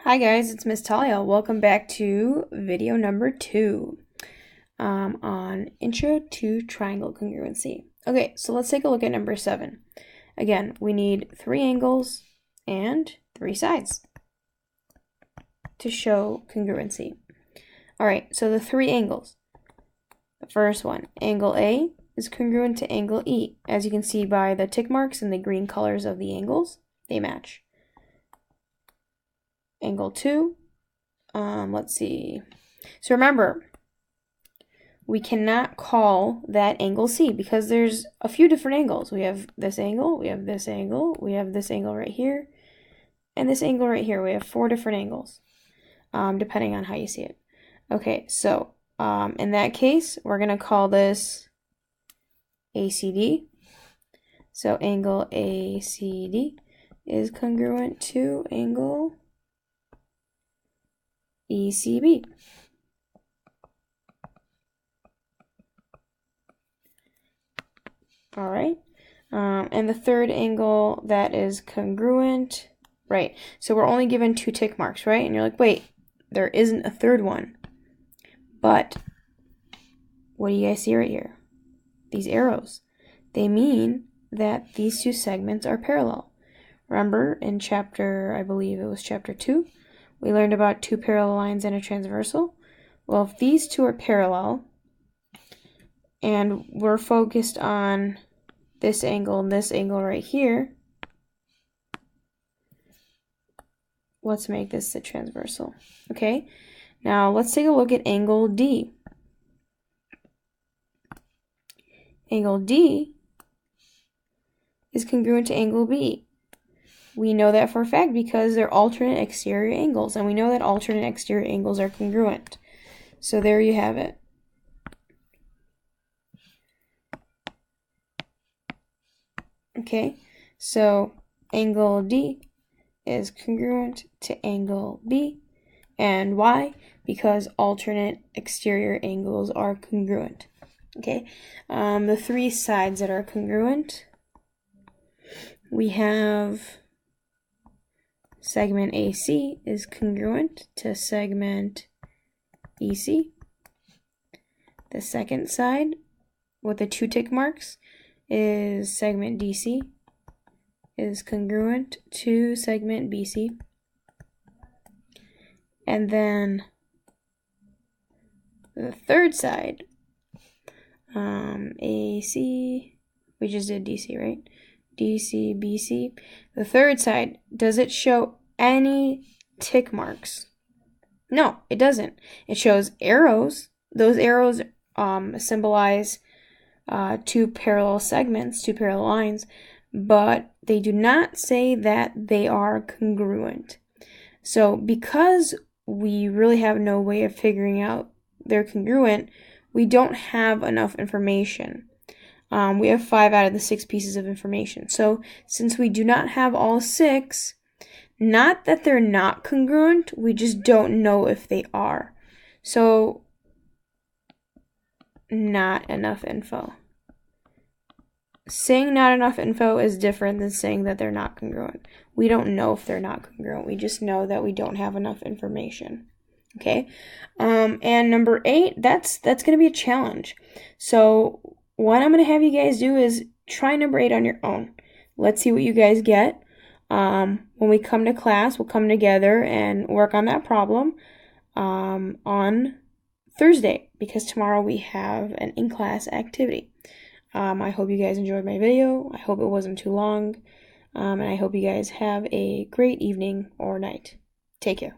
Hi guys, it's Miss Talia. Welcome back to video number 2 on Intro to Triangle Congruency. Okay, so let's take a look at number 7. Again, we need 3 angles and 3 sides to show congruency. Alright, so the 3 angles. The first one, angle A, is congruent to angle E. As you can see by the tick marks and the green colors of the angles, they match. Angle 2, let's see. So remember, we cannot call that angle C because there's a few different angles. We have this angle, we have this angle, we have this angle right here, and this angle right here. We have 4 different angles, depending on how you see it. Okay, so in that case, we're going to call this ACD. So angle ACD is congruent to angle ECB. All right, and the third angle that is congruent, right? So we're only given 2 tick marks, right? And you're like, wait, there isn't a third one. But what do you guys see right here? These arrows. They mean that these 2 segments are parallel. Remember in chapter, I believe it was chapter 2, we learned about 2 parallel lines and a transversal. Well, if these 2 are parallel, and we're focused on this angle and this angle right here, let's make this the transversal. Okay, now let's take a look at angle D. Angle D is congruent to angle B. We know that for a fact because they're alternate exterior angles, and we know that alternate exterior angles are congruent. So there you have it. Okay, so angle D is congruent to angle B. And why? Because alternate exterior angles are congruent. Okay, the 3 sides that are congruent, we have segment AC is congruent to segment EC. The second side with the 2 tick marks is segment DC is congruent to segment BC. And then the third side, AC, we just did DC, right? DC, BC. The third side, does it show any tick marks? No, it doesn't. It shows arrows. Those arrows symbolize 2 parallel segments, 2 parallel lines, but they do not say that they are congruent. So because we really have no way of figuring out they're congruent, we don't have enough information. We have 5 out of the 6 pieces of information. So since we do not have all 6, not that they're not congruent, we just don't know if they are. So not enough info. Saying not enough info is different than saying that they're not congruent. We don't know if they're not congruent. We just know that we don't have enough information. Okay, and number 8, that's going to be a challenge. So what I'm going to have you guys do is try number 8 on your own. Let's see what you guys get. When we come to class, we'll come together and work on that problem on Thursday, because tomorrow we have an in-class activity. I hope you guys enjoyed my video. I hope it wasn't too long. And I hope you guys have a great evening or night. Take care.